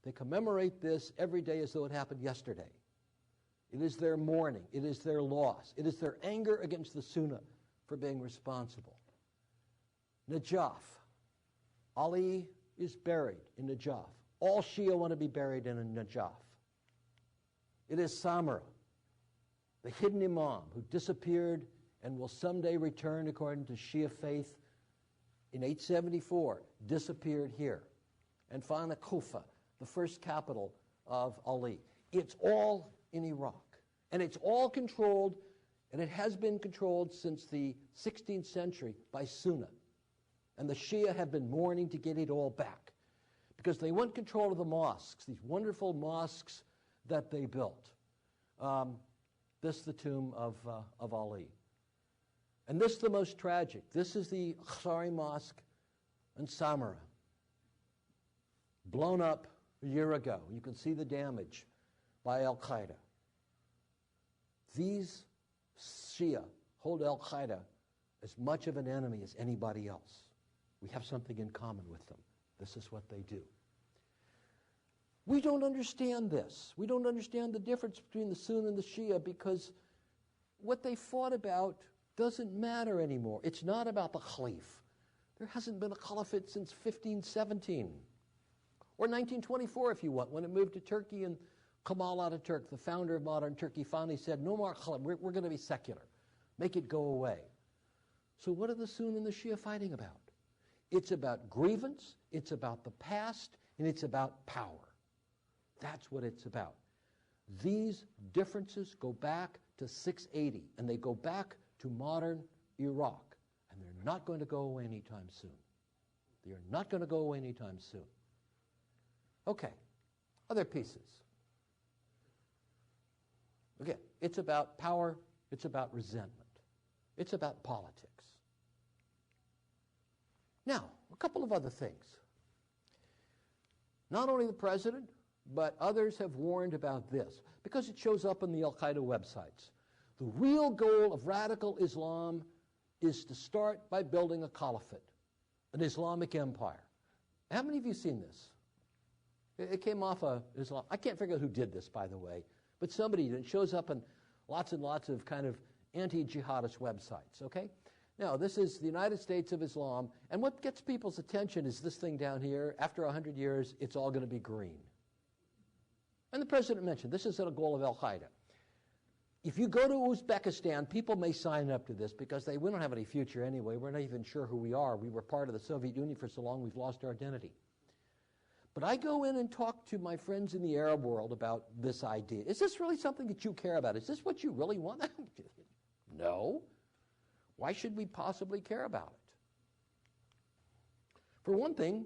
They commemorate this every day as though it happened yesterday. It is their mourning. It is their loss. It is their anger against the Sunnah for being responsible. Najaf. Ali is buried in Najaf. All Shia want to be buried in Najaf. It is Samara, the hidden imam who disappeared and will someday return according to Shia faith in 874, disappeared here. And finally, Kufa, the first capital of Ali. It's all in Iraq. And it's all controlled, and it has been controlled since the 16th century by Sunni. And the Shia have been mourning to get it all back because they want control of the mosques, these wonderful mosques that they built. This is the tomb of Ali. And this is the most tragic. This is the Khari Mosque in Samarra, blown up a year ago. You can see the damage by al-Qaeda. These Shia hold al-Qaeda as much of an enemy as anybody else. We have something in common with them. This is what they do. We don't understand this. We don't understand the difference between the Sunni and the Shia because what they fought about doesn't matter anymore. It's not about the Khalif. There hasn't been a caliphate since 1517. Or 1924, if you want, when it moved to Turkey and Kemal Ataturk, the founder of modern Turkey, finally said, no more Khalif, we're going to be secular. Make it go away. So what are the Sunni and the Shia fighting about? It's about grievance, it's about the past, and it's about power. That's what it's about. These differences go back to 680, and they go back to modern Iraq, and they're not going to go away anytime soon. They are not going to go away anytime soon. Okay, other pieces. Again, it's about power, it's about resentment, it's about politics. Now, a couple of other things. Not only the president, but others have warned about this, because it shows up on the al-Qaeda websites. The real goal of radical Islam is to start by building a caliphate, an Islamic empire. How many of you seen this? It came off of Islam. I can't figure out who did this, by the way, but somebody did. It shows up on lots and lots of kind of anti-jihadist websites, okay? Now, this is the United States of Islam, and what gets people's attention is this thing down here. After 100 years, it's all going to be green. And the president mentioned this is a goal of al-Qaeda. If you go to Uzbekistan, people may sign up to this because we don't have any future anyway. We're not even sure who we are. We were part of the Soviet Union for so long, we've lost our identity. But I go in and talk to my friends in the Arab world about this idea. Is this really something that you care about? Is this what you really want? No. Why should we possibly care about it? For one thing,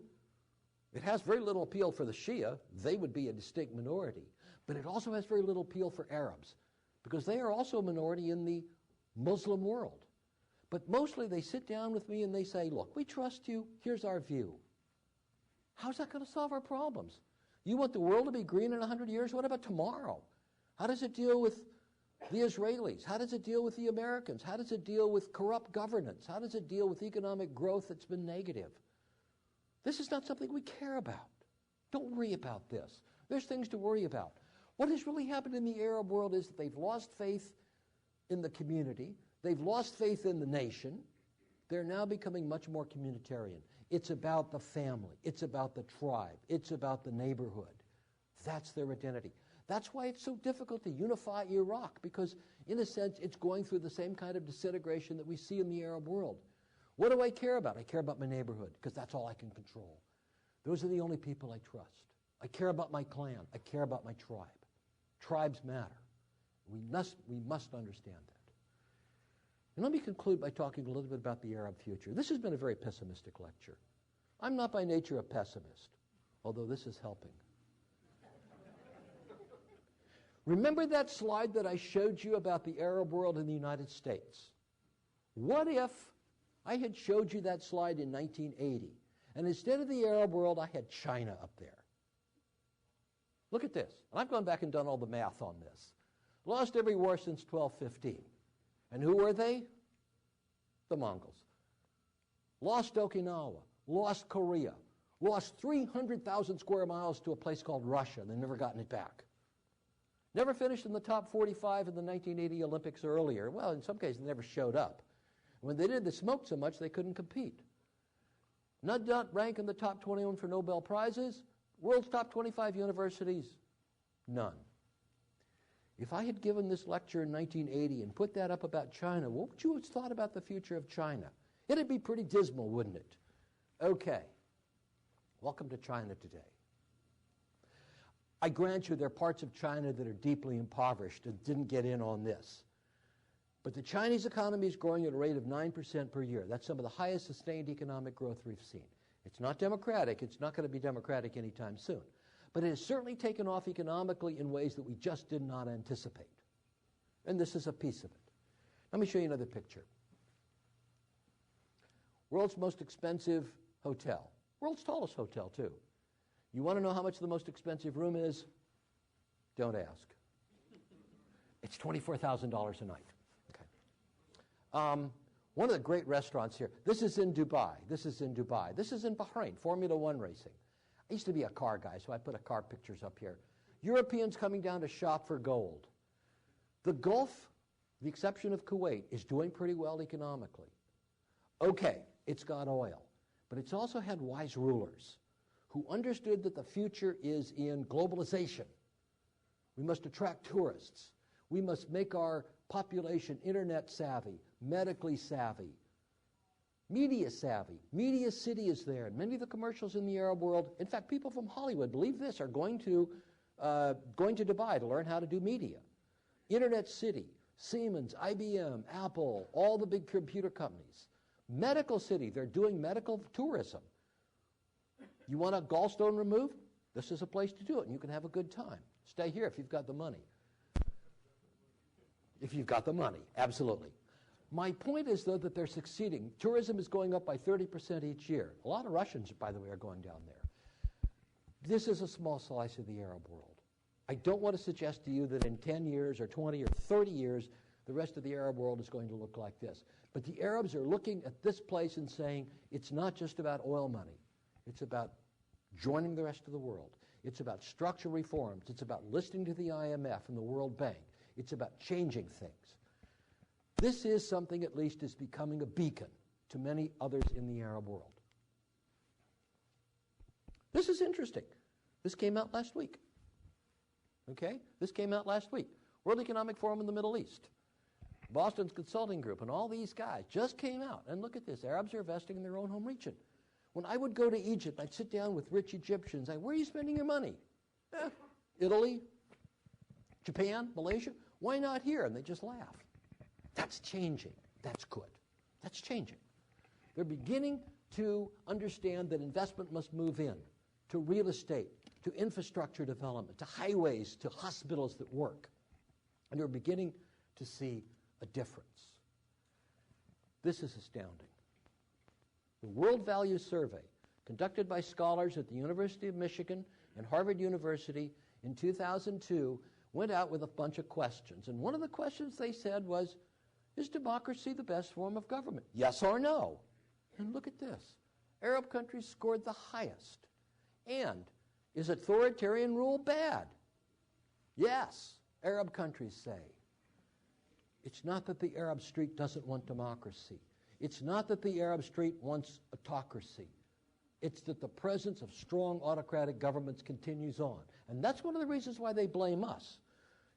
it has very little appeal for the Shia. They would be a distinct minority. But it also has very little appeal for Arabs, because they are also a minority in the Muslim world. But mostly they sit down with me and they say, look, we trust you. Here's our view. How's that going to solve our problems? You want the world to be green in 100 years? What about tomorrow? How does it deal with the Israelis? How does it deal with the Americans? How does it deal with corrupt governance? How does it deal with economic growth that's been negative? This is not something we care about. Don't worry about this. There's things to worry about. What has really happened in the Arab world is that they've lost faith in the community. They've lost faith in the nation. They're now becoming much more communitarian. It's about the family. It's about the tribe. It's about the neighborhood. That's their identity. That's why it's so difficult to unify Iraq, because in a sense it's going through the same kind of disintegration that we see in the Arab world. What do I care about? I care about my neighborhood, because that's all I can control. Those are the only people I trust. I care about my clan. I care about my tribe. Tribes matter. We must understand that. And let me conclude by talking a little bit about the Arab future. This has been a very pessimistic lecture. I'm not by nature a pessimist, although this is helping. Remember that slide that I showed you about the Arab world in the United States? What if I had showed you that slide in 1980, and instead of the Arab world, I had China up there? Look at this. And I've gone back and done all the math on this. Lost every war since 1215. And who were they? The Mongols. Lost Okinawa, lost Korea, lost 300,000 square miles to a place called Russia, and they've never gotten it back. Never finished in the top 45 in the 1980 Olympics or earlier. Well, in some cases, they never showed up. When they did, they smoked so much they couldn't compete. Not rank in the top 21 for Nobel Prizes. World's top 25 universities, none. If I had given this lecture in 1980 and put that up about China, what would you have thought about the future of China? It'd be pretty dismal, wouldn't it? Okay. Welcome to China today. I grant you there are parts of China that are deeply impoverished and didn't get in on this. But the Chinese economy is growing at a rate of 9% per year. That's some of the highest sustained economic growth we've seen. It's not democratic. It's not going to be democratic anytime soon. But it has certainly taken off economically in ways that we just did not anticipate. And this is a piece of it. Let me show you another picture. World's most expensive hotel. World's tallest hotel, too. You want to know how much the most expensive room is? Don't ask. It's $24,000 a night. Okay. One of the great restaurants here, this is in Dubai. This is in Dubai. This is in Bahrain, Formula One racing. I used to be a car guy, so I put a car pictures up here. Europeans coming down to shop for gold. The Gulf, with the exception of Kuwait, is doing pretty well economically. Okay, it's got oil, but it's also had wise rulers who understood that the future is in globalization. We must attract tourists. We must make our population internet savvy, medically savvy, media savvy. Media City is there. And many of the commercials in the Arab world, in fact, people from Hollywood, believe this, are going to Dubai to learn how to do media. Internet City, Siemens, IBM, Apple, all the big computer companies. Medical City, they're doing medical tourism. You want a gallstone removed? This is a place to do it, and you can have a good time. Stay here if you've got the money. If you've got the money, absolutely. My point is, though, that they're succeeding. Tourism is going up by 30% each year. A lot of Russians, by the way, are going down there. This is a small slice of the Arab world. I don't want to suggest to you that in 10 years or 20 or 30 years, the rest of the Arab world is going to look like this. But the Arabs are looking at this place and saying, it's not just about oil money. It's about joining the rest of the world. It's about structural reforms. It's about listening to the IMF and the World Bank. It's about changing things. This is something, at least, is becoming a beacon to many others in the Arab world. This is interesting. This came out last week. Okay? This came out last week. World Economic Forum in the Middle East. Boston's Consulting Group and all these guys just came out. And look at this. Arabs are investing in their own home region. When I would go to Egypt, I'd sit down with rich Egyptians. Where are you spending your money? Italy, Japan, Malaysia. Why not here? And they just laugh. That's changing. That's good. That's changing. They're beginning to understand that investment must move in to real estate, to infrastructure development, to highways, to hospitals that work. And they're beginning to see a difference. This is astounding. The World Values Survey, conducted by scholars at the University of Michigan and Harvard University in 2002, went out with a bunch of questions. And one of the questions they said was, is democracy the best form of government? Yes or no? And look at this. Arab countries scored the highest. And is authoritarian rule bad? Yes, Arab countries say. It's not that the Arab street doesn't want democracy. It's not that the Arab street wants autocracy. It's that the presence of strong autocratic governments continues on. And that's one of the reasons why they blame us.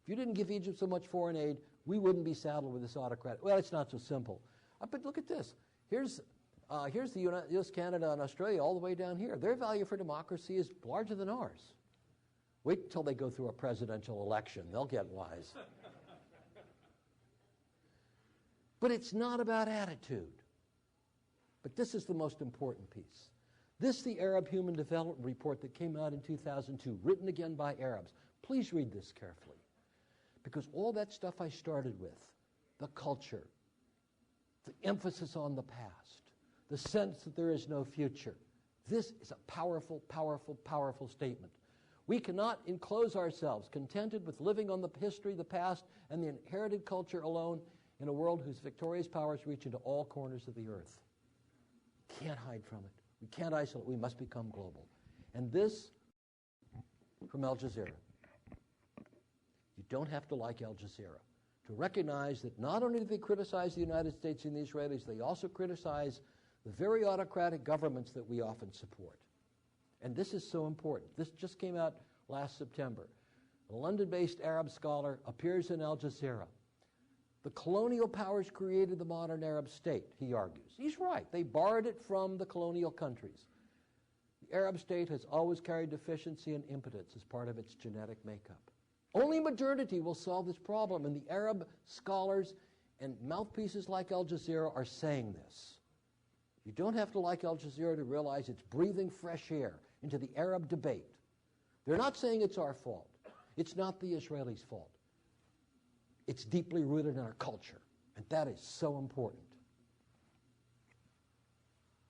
If you didn't give Egypt so much foreign aid, we wouldn't be saddled with this autocratic. Well, it's not so simple. But look at this. Here's the US, Canada, and Australia all the way down here. Their value for democracy is larger than ours. Wait until they go through a presidential election. They'll get wise. But it's not about attitude. But this is the most important piece. This, the Arab Human Development Report that came out in 2002, written again by Arabs. Please read this carefully. Because all that stuff I started with, the culture, the emphasis on the past, the sense that there is no future, this is a powerful, powerful, powerful statement. We cannot enclose ourselves, contented with living on the history, the past, and the inherited culture alone in a world whose victorious powers reach into all corners of the earth. Can't hide from it. We can't isolate. We must become global. And this from Al Jazeera. You don't have to like Al Jazeera to recognize that not only do they criticize the United States and the Israelis, they also criticize the very autocratic governments that we often support. And this is so important. This just came out last September. A London-based Arab scholar appears in Al Jazeera. The colonial powers created the modern Arab state, he argues. He's right. They borrowed it from the colonial countries. Arab state has always carried deficiency and impotence as part of its genetic makeup. Only modernity will solve this problem, and the Arab scholars and mouthpieces like Al Jazeera are saying this. You don't have to like Al Jazeera to realize it's breathing fresh air into the Arab debate. They're not saying it's our fault. It's not the Israelis' fault. It's deeply rooted in our culture, and that is so important.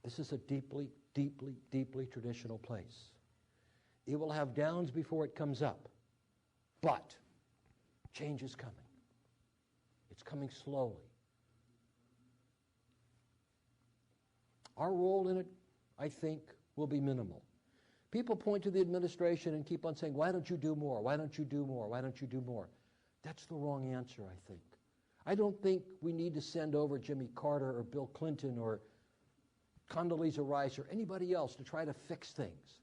This is a deeply, deeply, deeply traditional place. It will have downs before it comes up, but change is coming. It's coming slowly. Our role in it, I think, will be minimal. People point to the administration and keep on saying, why don't you do more? Why don't you do more? Why don't you do more? That's the wrong answer, I think. I don't think we need to send over Jimmy Carter or Bill Clinton or Condoleezza Rice or anybody else to try to fix things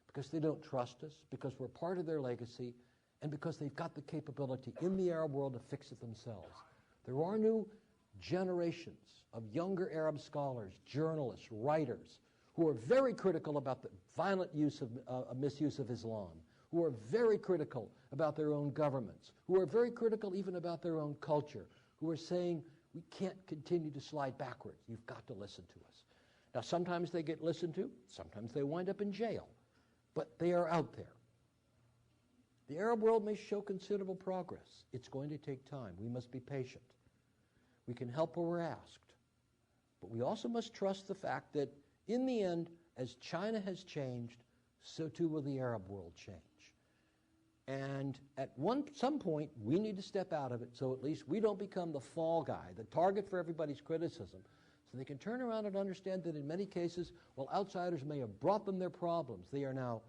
because they don't trust us, because we're part of their legacy, and because they've got the capability in the Arab world to fix it themselves. There are new generations of younger Arab scholars, journalists, writers, who are very critical about the violent misuse of Islam, who are very critical about their own governments, who are very critical even about their own culture, who are saying, we can't continue to slide backwards. You've got to listen to us. Now, sometimes they get listened to, sometimes they wind up in jail, but they are out there. The Arab world may show considerable progress. It's going to take time. We must be patient. We can help where we're asked. But we also must trust the fact that in the end, as China has changed, so too will the Arab world change. And at some point, we need to step out of it so at least we don't become the fall guy, the target for everybody's criticism, so they can turn around and understand that in many cases, while outsiders may have brought them their problems, they are now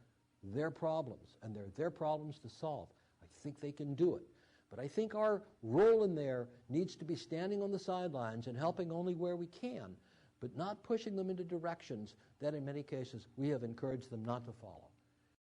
their problems, and they're their problems to solve. I think they can do it. But I think our role in there needs to be standing on the sidelines and helping only where we can, but not pushing them into directions that in many cases we have encouraged them not to follow.